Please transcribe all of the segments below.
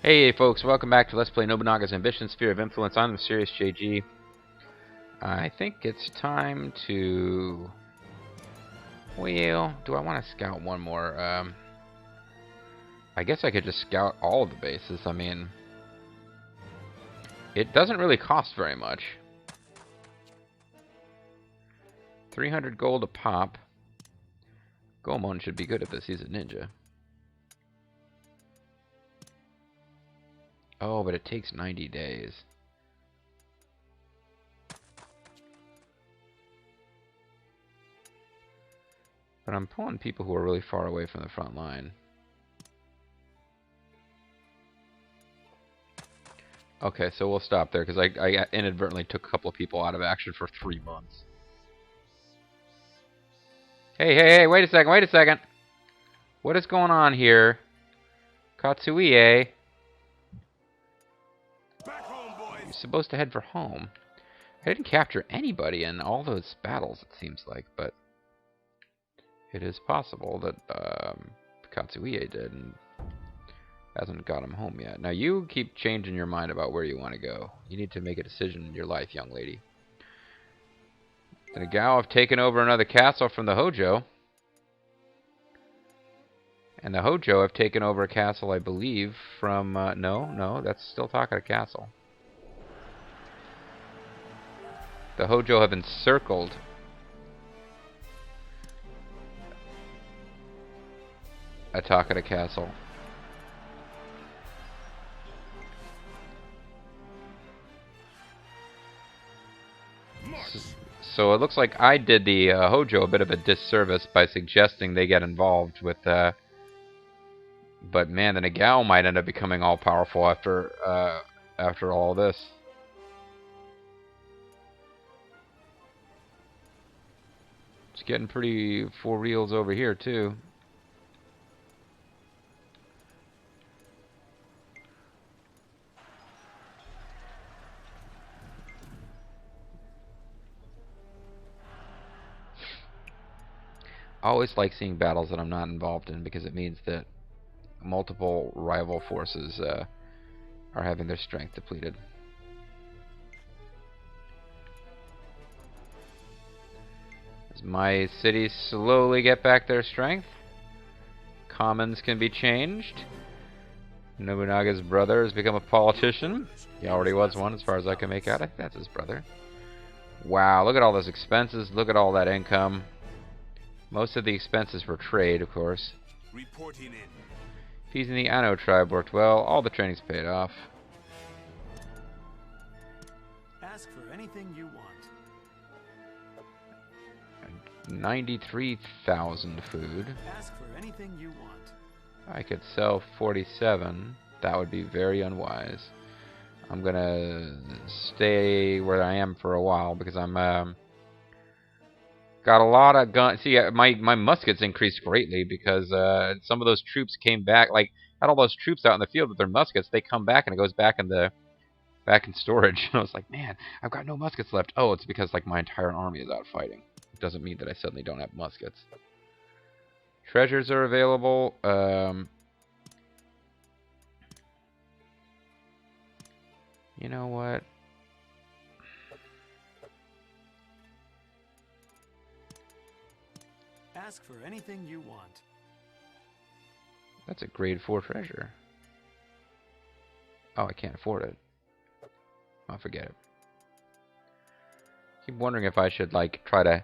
Hey folks, welcome back to Let's Play Nobunaga's Ambition Sphere of Influence. I'm the Serious JG. I think it's time to... Well, do I want to scout one more? I guess I could just scout all of the bases. I mean, it doesn't really cost very much. 300 gold a pop. Gomon should be good at this. He's a ninja. Oh, but it takes 90 days. But I'm pulling people who are really far away from the front line. Okay, so we'll stop there, because I inadvertently took a couple of people out of action for 3 months. Hey, wait a second. What is going on here? Katsuie. You're supposed to head for home. I didn't capture anybody in all those battles, it seems like, but it is possible that Katsuie did and hasn't got him home yet. Now you keep changing your mind about where you want to go. You need to make a decision in your life, young lady. The Nagao have taken over another castle from the Hojo. And the Hojo have taken over a castle, I believe, from... no, that's still Takeda Castle. The Hojo have encircled a Takeda Castle. So it looks like I did the Hojo a bit of a disservice by suggesting they get involved with... but man, the Nagao might end up becoming all-powerful after all this. It's getting pretty for reals over here, too. I always like seeing battles that I'm not involved in because it means that multiple rival forces are having their strength depleted. As my cities slowly get back their strength, commons can be changed. Nobunaga's brother has become a politician. He already was one, as far as I can make out. I think that's his brother. Wow, look at all those expenses. Look at all that income. Most of the expenses for trade, of course. Reporting in. Fees in the Ano tribe worked well. All the training's paid off. Ask for anything you want. 93,000 food. Ask for anything you want. I could sell 47. That would be very unwise. I'm gonna stay where I am for a while because I'm got a lot of guns. See, my muskets increased greatly because some of those troops came back. Like, had all those troops out in the field with their muskets. They come back and it goes back in storage. And I was like, man, I've got no muskets left. Oh, it's because like my entire army is out fighting. It doesn't mean that I suddenly don't have muskets. Treasures are available. You know what? Ask for anything you want. That's a grade 4 treasure. Oh, I can't afford it. I'll forget it. Keep wondering if I should like try to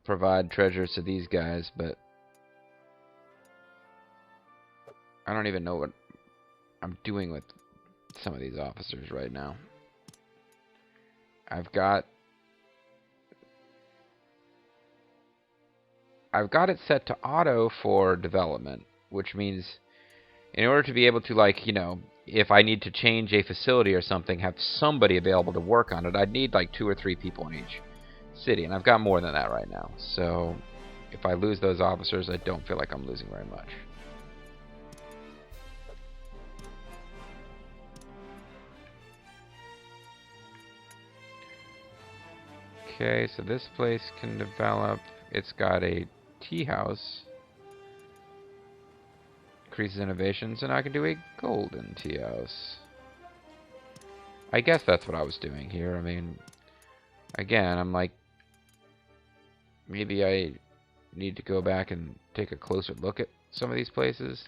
provide treasures to these guys, but I don't even know what I'm doing with some of these officers right now. I've got it set to auto for development, which means in order to be able to, like, you know, if I need to change a facility or something, have somebody available to work on it, I'd need like 2 or 3 people in each city, and I've got more than that right now. So if I lose those officers, I don't feel like I'm losing very much. Okay, so this place can develop. It's got a tea house. increases innovation, so now I can do a golden tea house. I guess that's what I was doing here. I mean, again, I'm like, maybe I need to go back and take a closer look at some of these places.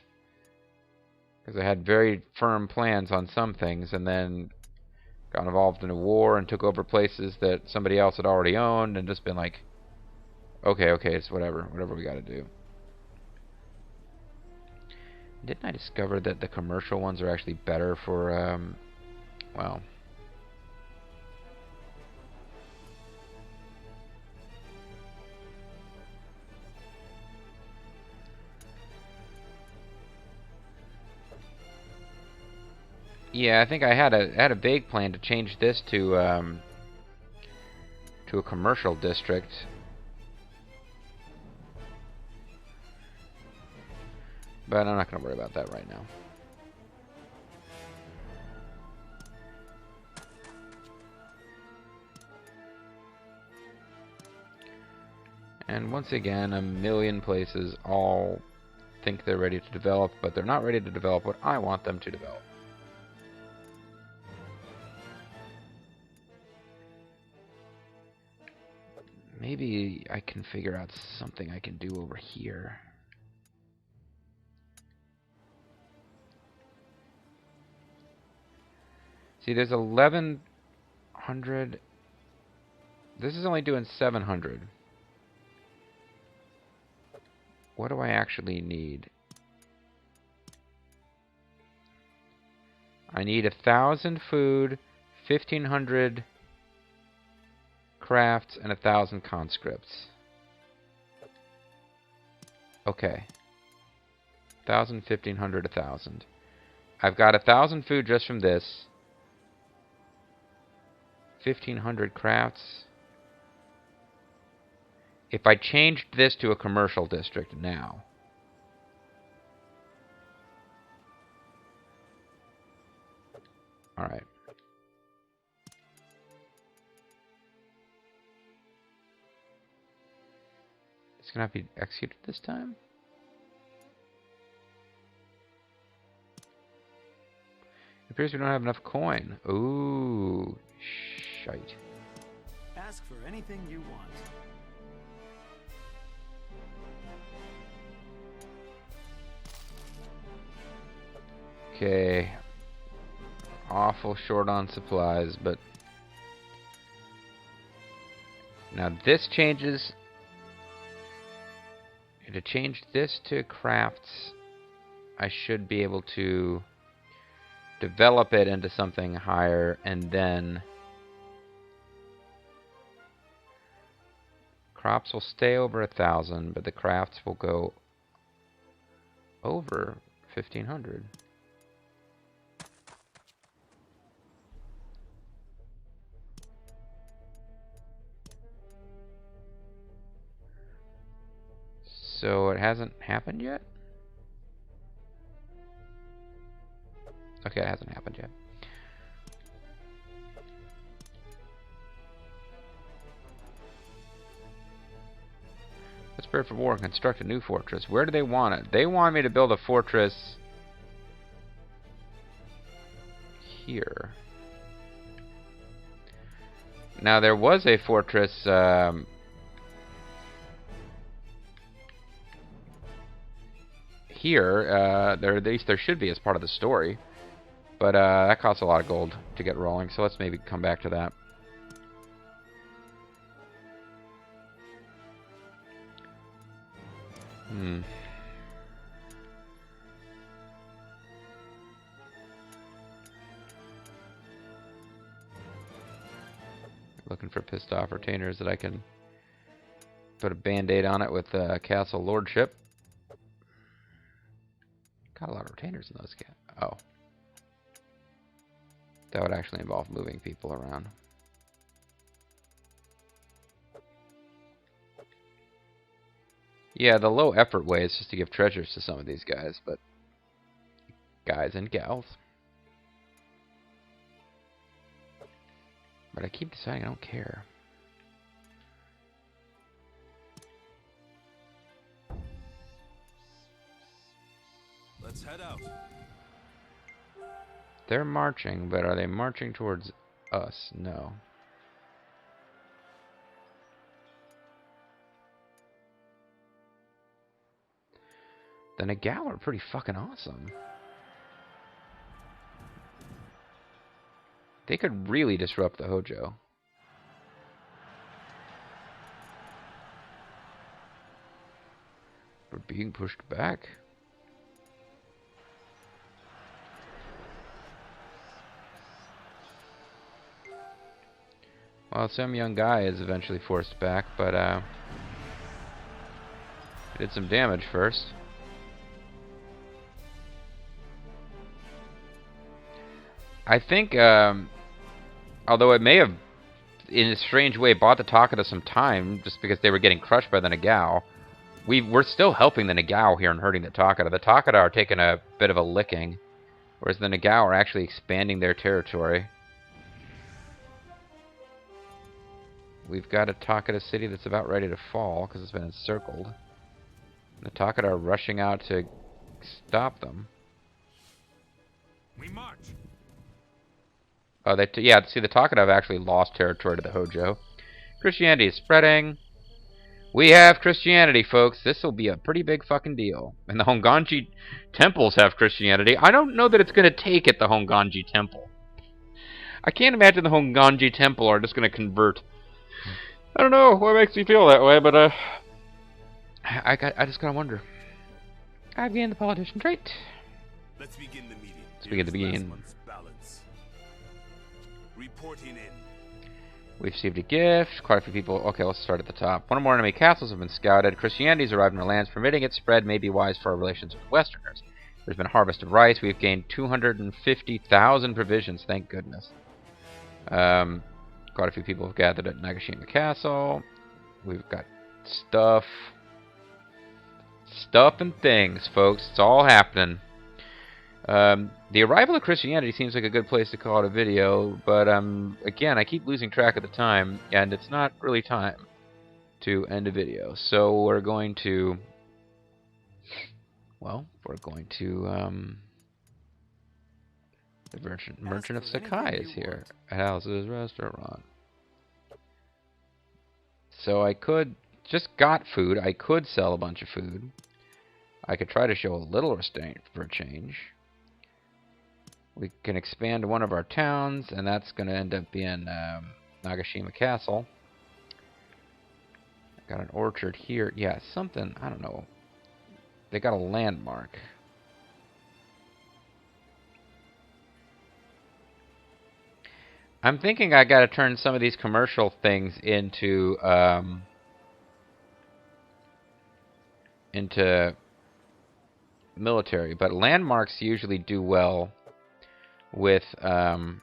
Because I had very firm plans on some things, and then got involved in a war and took over places that somebody else had already owned, and just been like, okay, it's whatever we gotta do. Didn't I discover that the commercial ones are actually better for, well... Yeah, I think I had a vague plan to change this to a commercial district. But I'm not going to worry about that right now. And once again, a million places all think they're ready to develop, but they're not ready to develop what I want them to develop. Maybe I can figure out something I can do over here. See, there's 1,100. This is only doing 700. What do I actually need? I need 1,000 food, 1,500 crafts, and 1,000 conscripts. Okay. 1,000, 1,500, 1,000. I've got 1,000 food just from this. 1,500 crafts. If I changed this to a commercial district now. Alright. It's going to have to be executed this time? It appears we don't have enough coin. Ooh, shite. Ask for anything you want. Okay. Awful short on supplies, but... Now this changes... To change this to crafts, I should be able to develop it into something higher, and then crops will stay over 1,000, but the crafts will go over 1,500. So it hasn't happened yet? Okay, it hasn't happened yet. Let's prepare for war and construct a new fortress. Where do they want it? They want me to build a fortress here. Now there was a fortress here. At least there should be as part of the story. But that costs a lot of gold to get rolling, so let's maybe come back to that. Looking for pissed off retainers that I can put a band-aid on it with Castle Lordship. Got a lot of retainers in those cats. Oh. That would actually involve moving people around. Yeah, the low effort way is just to give treasures to some of these guys, but guys and gals. But I keep deciding I don't care. Let's head out. They're marching, but are they marching towards us? No. The Nagao are pretty fucking awesome. They could really disrupt the Hojo. We're being pushed back. Well, some young guy is eventually forced back, but did some damage first. I think, although it may have, in a strange way, bought the Takeda some time, just because they were getting crushed by the Nagao, we're still helping the Nagao here and hurting the Takeda. The Takeda are taking a bit of a licking, whereas the Nagao are actually expanding their territory. We've got a Takeda city that's about ready to fall, because it's been encircled. The Takeda are rushing out to stop them. We march. Oh, yeah, see, the Takeda have actually lost territory to the Hojo. Christianity is spreading. We have Christianity, folks. This will be a pretty big fucking deal. And the Honganji temples have Christianity. I don't know that it's going to take at the Honganji temple. I can't imagine the Honganji temple are just going to convert. I don't know what makes me feel that way, but I just gotta wonder. I've gained the politician trait. Let's begin the meeting. Let's begin the beginning. Reporting in. We've received a gift. Quite a few people. Okay, let's start at the top. One or more enemy castles have been scouted. Christianity's arrived in our lands. Permitting its spread may be wise for our relations with Westerners. There's been a harvest of rice. We've gained 250,000 provisions. Thank goodness. Quite a few people have gathered at Nagashima Castle. We've got stuff. Stuff and things, folks. It's all happening. The arrival of Christianity seems like a good place to call it a video, but again, I keep losing track of the time, and it's not really time to end a video. So we're going to, well, the merchant of Sakai is here. House's restaurant. So I could just got food. I could sell a bunch of food. I could try to show a little restraint for a change. We can expand one of our towns, and that's going to end up being Nagashima Castle. Got an orchard here. Yeah, something, I don't know. They got a landmark. I'm thinking I got to turn some of these commercial things into military, but landmarks usually do well with wrong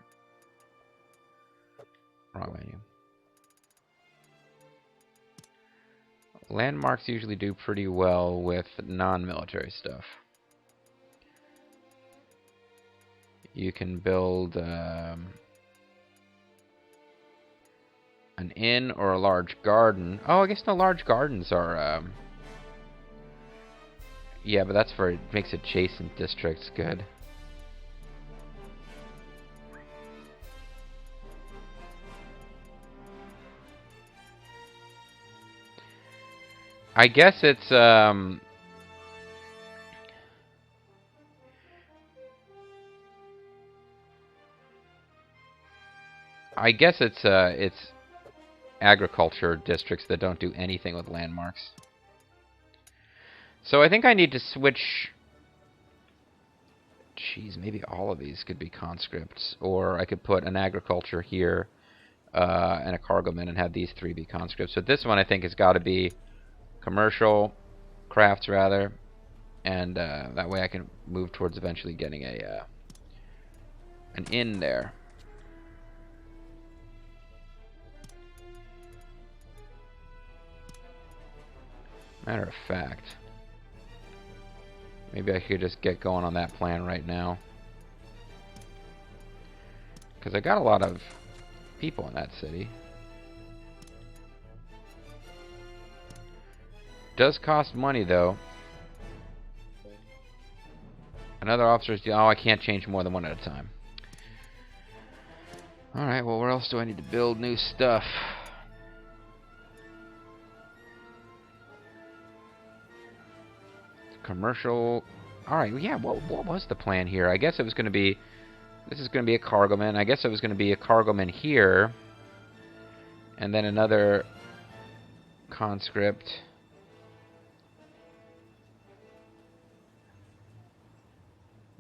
menu. Landmarks usually do pretty well with non-military stuff. You can build an inn or a large garden. Oh, I guess no, large gardens are yeah, but that's for, it makes adjacent districts good. I guess it's it's agriculture districts that don't do anything with landmarks. So I think I need to switch. Jeez, maybe all of these could be conscripts, or I could put an agriculture here and a cargoman and have these three be conscripts. So this one I think has got to be commercial, crafts rather, and that way I can move towards eventually getting a an inn there. Matter of fact, maybe I could just get going on that plan right now, because I got a lot of people in that city. Does cost money though. Another officer's deal. Oh, I can't change more than one at a time. Alright, well, where else do I need to build new stuff? Commercial. Alright, yeah, what was the plan here? I guess it was going to be... This is going to be a cargoman. I guess it was going to be a cargoman here. And then another conscript.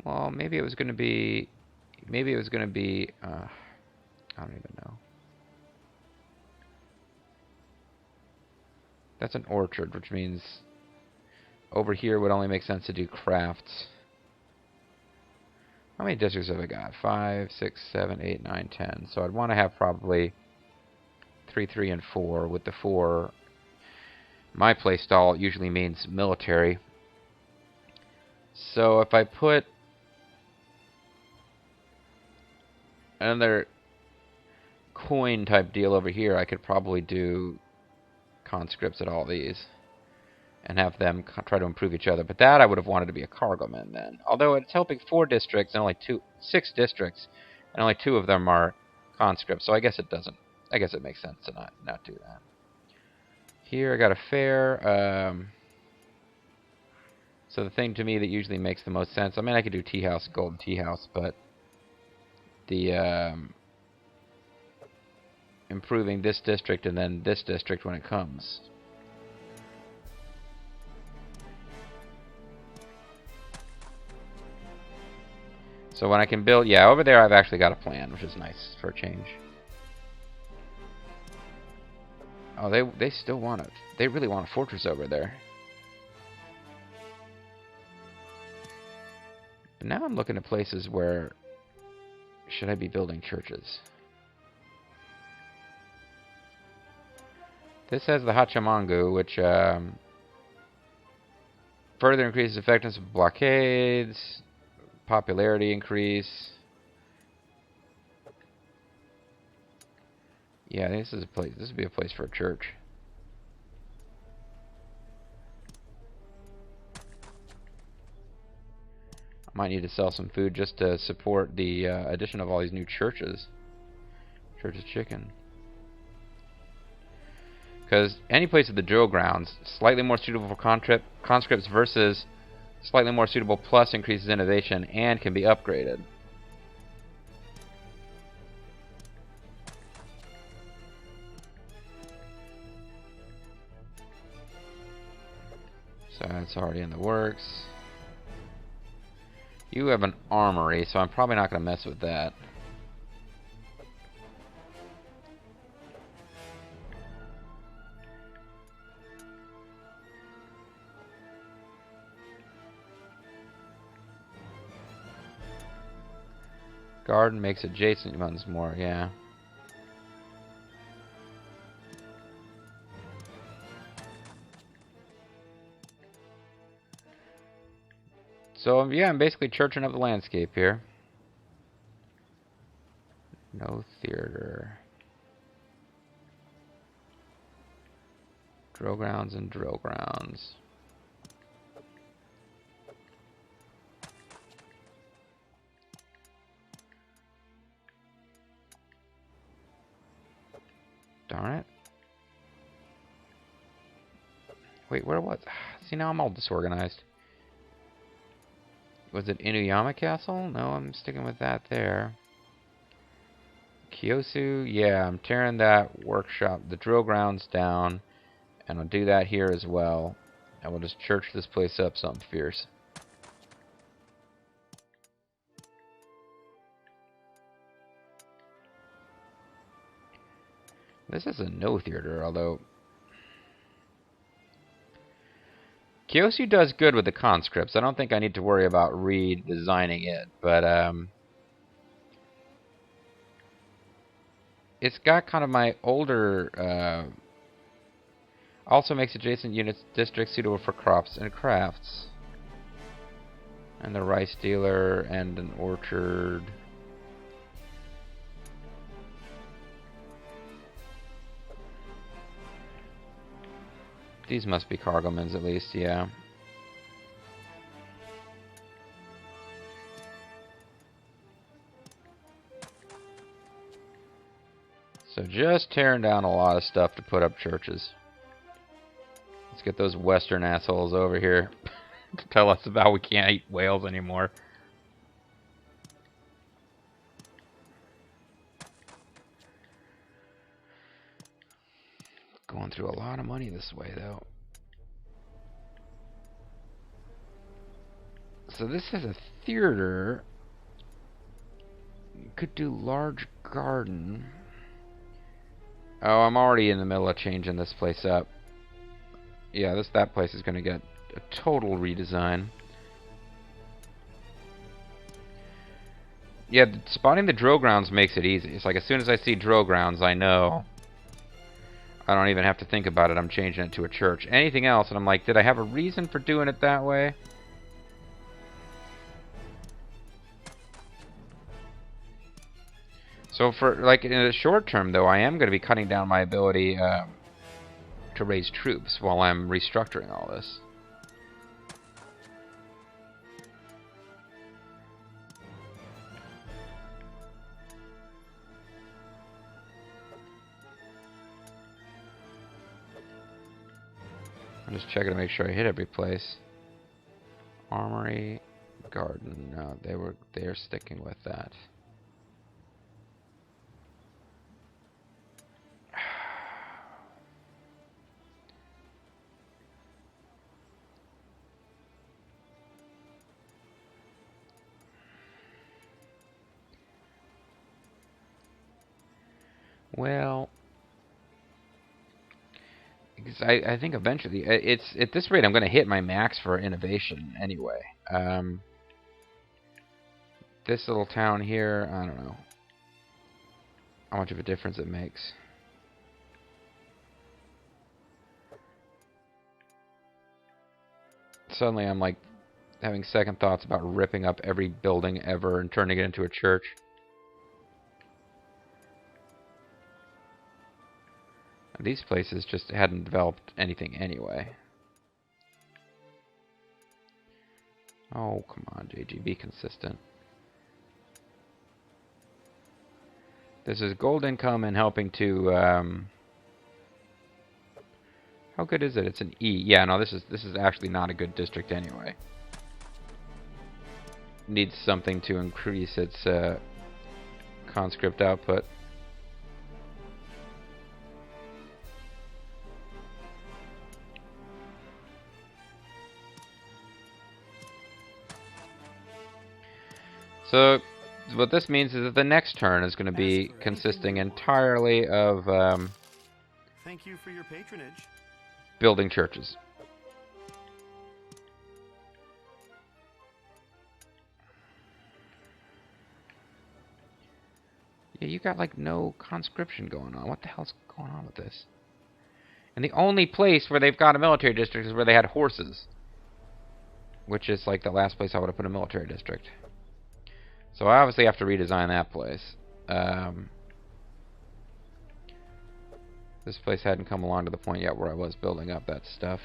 Well, maybe it was going to be... Maybe it was going to be... I don't even know. That's an orchard, which means... Over here would only make sense to do crafts. How many districts have I got? 5, 6, 7, 8, 9, 10. So I'd want to have probably 3, 3, and 4. With the 4, my playstyle usually means military. So if I put another coin type deal over here, I could probably do conscripts at all these and have them try to improve each other. But that I would have wanted to be a cargoman then. Although it's helping 4 districts and only 6 districts, and only 2 of them are conscripts. So I guess it doesn't. I guess it makes sense to not do that. Here I got a fair. So the thing to me that usually makes the most sense. I mean, I could do tea house, golden tea house, but the improving this district and then this district when it comes. So when I can build, yeah, over there I've actually got a plan, which is nice for a change. Oh, they still want it. They really want a fortress over there. But now I'm looking at places where should I be building churches? This has the Hachimangu, which further increases effectiveness of blockades. Popularity increase. Yeah, this is a place. This would be a place for a church. I might need to sell some food just to support the addition of all these new churches. Church's chicken. Because any place at the drill grounds, slightly more suitable for conscripts versus slightly more suitable plus increases innovation and can be upgraded. So that's already in the works. You have an armory, so I'm probably not going to mess with that. Garden makes adjacent ones more, yeah. So, yeah, I'm basically churching up the landscape here. No theater. Drill grounds and drill grounds. Darn it. Wait, where was... See, now I'm all disorganized. Was it Inuyama Castle? No, I'm sticking with that there. Kyosu, yeah, I'm tearing that workshop, the drill grounds down. And I'll do that here as well. And we'll just church this place up something fierce. This is a no theater, although... Kyosu does good with the conscripts. I don't think I need to worry about redesigning it, but it's got kind of my older... also makes adjacent units districts suitable for crops and crafts. And the rice dealer and an orchard. These must be cargomans at least, yeah. So just tearing down a lot of stuff to put up churches. Let's get those Western assholes over here to tell us about we can't eat whales anymore. Going through a lot of money this way, though. So this is a theater. You could do large garden. Oh, I'm already in the middle of changing this place up. Yeah, that place is going to get a total redesign. Yeah, spotting the drill grounds makes it easy. It's like as soon as I see drill grounds, I know. I don't even have to think about it. I'm changing it to a church. Anything else, and I'm like, did I have a reason for doing it that way? So for, like, in the short term, though, I am going to be cutting down my ability to raise troops while I'm restructuring all this. I'm just checking to make sure I hit every place. Armory, garden. No, they're sticking with that. Well, because I think eventually it's at this rate I'm going to hit my max for innovation anyway. This little town here, I don't know how much of a difference it makes. Suddenly I'm like having second thoughts about ripping up every building ever and turning it into a church. These places just hadn't developed anything anyway. Oh, come on, JG, be consistent. This is gold income and helping to, how good is it? It's an E. Yeah, no, this is actually not a good district anyway. Needs something to increase its conscript output. So what this means is that the next turn is going to be consisting entirely of Thank you for your patronage. Building churches. Yeah, you got like no conscription going on. What the hell's going on with this? And the only place where they've got a military district is where they had horses. Which is like the last place I would have put a military district. So I obviously have to redesign that place. This place hadn't come along to the point yet where I was building up that stuff.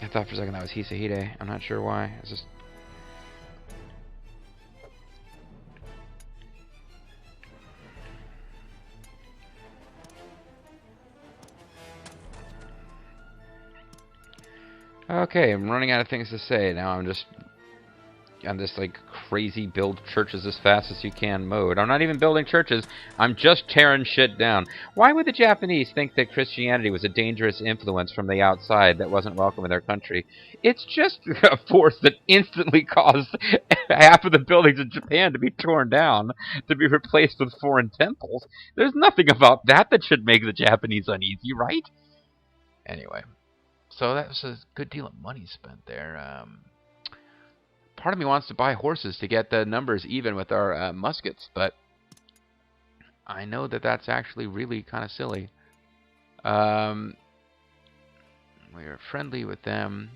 I thought for a second that was Hisahide. I'm not sure why. It's just... Okay, I'm running out of things to say. Now I'm just on this like crazy build churches as fast as you can mode. I'm not even building churches. I'm just tearing shit down. Why would the Japanese think that Christianity was a dangerous influence from the outside that wasn't welcome in their country? It's just a force that instantly caused half of the buildings in Japan to be torn down, to be replaced with foreign temples. There's nothing about that should make the Japanese uneasy, right? Anyway. So that was a good deal of money spent there. Part of me wants to buy horses to get the numbers even with our muskets, but I know that that's actually really kind of silly. We are friendly with them.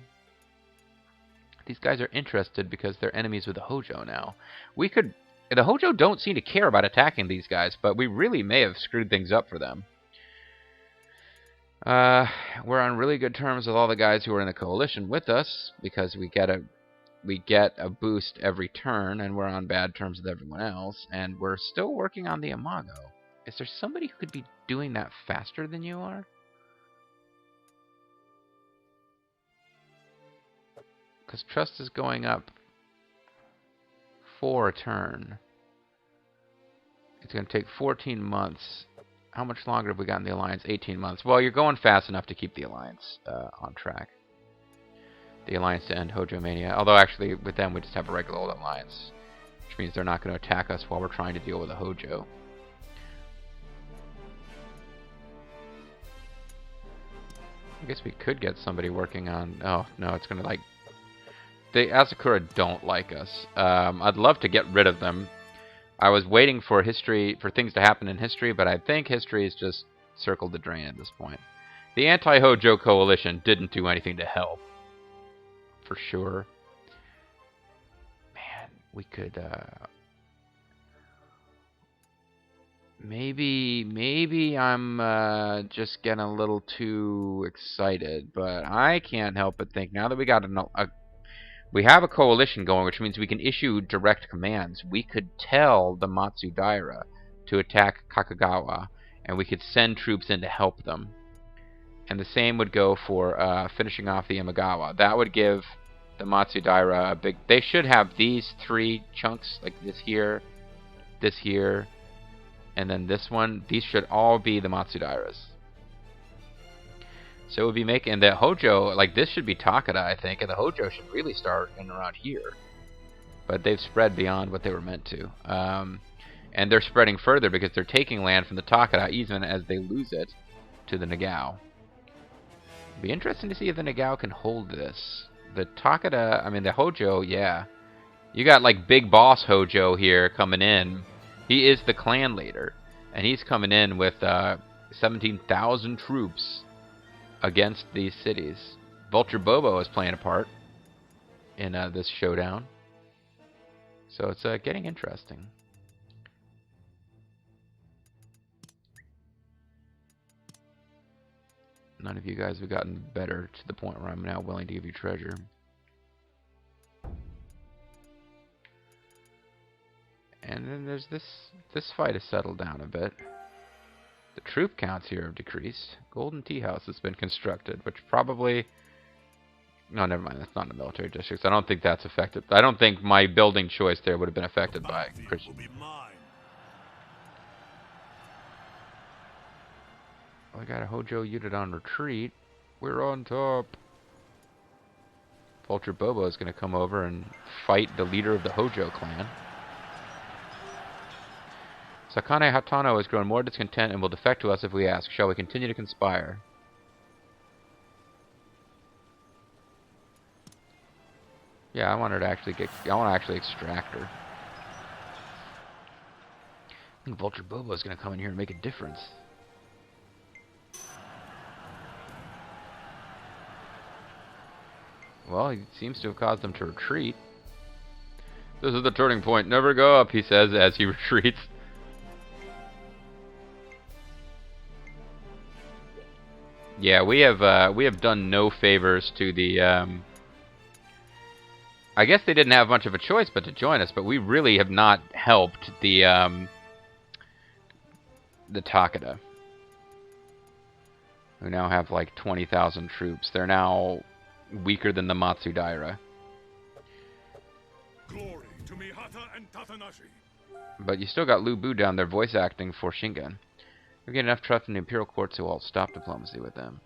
These guys are interested because they're enemies with the Hojo now. We could The Hojo don't seem to care about attacking these guys, but we really may have screwed things up for them. We're on really good terms with all the guys who are in the coalition with us, because we get a boost every turn, and we're on bad terms with everyone else, and we're still working on the Imago. Is there somebody who could be doing that faster than you are? Because trust is going up 4 a turn. It's going to take 14 months. How much longer have we got in the alliance? 18 months. Well, you're going fast enough to keep the alliance on track. The alliance to end Hojo Mania. Although, actually, with them, we just have a regular old alliance. Which means they're not going to attack us while we're trying to deal with a Hojo. I guess we could get somebody working on... Oh, no, it's going to, like... The Asakura don't like us. I'd love to get rid of them. I was waiting for things to happen in history, but I think history has just circled the drain at this point. The anti-Hojo coalition didn't do anything to help. For sure. Man, we could, Maybe I'm just getting a little too excited, but I can't help but think now that we have a coalition going, which means we can issue direct commands. We could tell the Matsudaira to attack Kakagawa, and we could send troops in to help them. And the same would go for finishing off the Imagawa. That would give the Matsudaira a big... They should have these 3 chunks, like this here, and then this one. These should all be the Matsudairas. So it would be making the Hojo, like this should be Takeda, I think, and the Hojo should really start in around here. But they've spread beyond what they were meant to. And they're spreading further because they're taking land from the Takeda even as they lose it to the Nagao. It'd be interesting to see if the Nagao can hold this. The Takeda, I mean the Hojo, yeah. You got like Big Boss Hojo here coming in. He is the clan leader. And he's coming in with 17,000 troops against these cities. Vulture Bobo is playing a part in this showdown. So it's getting interesting. None of you guys have gotten better to the point where I'm now willing to give you treasure. And then there's this fight has settled down a bit. The troop counts here have decreased. Golden Tea House has been constructed, which probably... No, never mind. That's not in the military districts. I don't think that's affected. I don't think my building choice there would have been affected by Christian. Well, I got a Hojo unit on retreat. We're on top. Vulture Bobo is going to come over and fight the leader of the Hojo clan. Sakane Hatano has grown more discontent and will defect to us if we ask. Shall we continue to conspire? Yeah, I want her to actually I want to actually extract her. I think Vulture Bobo is going to come in here and make a difference. Well, he seems to have caused them to retreat. This is the turning point. Never go up, he says as he retreats. Yeah, we have done no favors to the. I guess they didn't have much of a choice but to join us, but we really have not helped the Takeda, who now have like 20,000 troops. They're now weaker than the Matsudaira. Glory to Mihata and Tatanashi. But you still got Lu Bu down there voice acting for Shingon. We get enough trust in the Imperial Court to all stop diplomacy with them.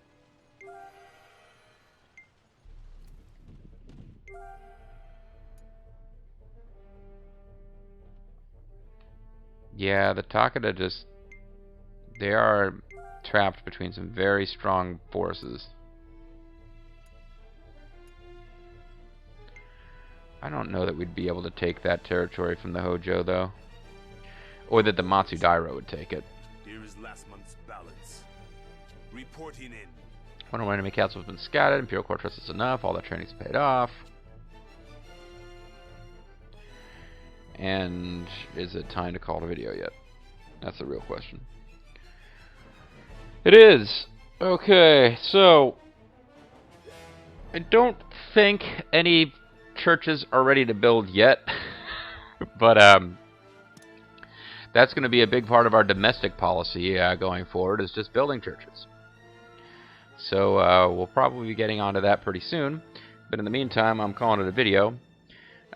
Yeah, the Takeda just... They are trapped between some very strong forces. I don't know that we'd be able to take that territory from the Hojo, though. Or that the Matsudaira would take it. Here is last month's balance. Reporting in. One of our enemy castles has been scattered. Imperial Court trusts us enough. All that training's paid off. And is it time to call it a video yet? That's the real question. It is! Okay, so I don't think any churches are ready to build yet. But that's going to be a big part of our domestic policy going forward, is just building churches. So we'll probably be getting onto that pretty soon. But in the meantime, I'm calling it a video.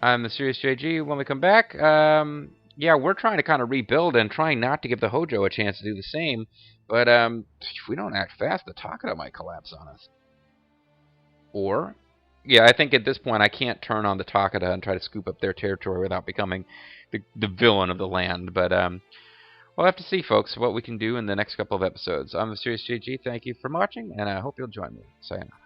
I'm the Serious JG. When we come back, yeah, we're trying to kind of rebuild and trying not to give the Hojo a chance to do the same. But if we don't act fast, the Takeda might collapse on us. Or, yeah, I think at this point I can't turn on the Takeda and try to scoop up their territory without becoming the villain of the land. But we'll have to see, folks, what we can do in the next couple of episodes. I'm the Serious JG. Thank you for watching, and I hope you'll join me. Sayonara.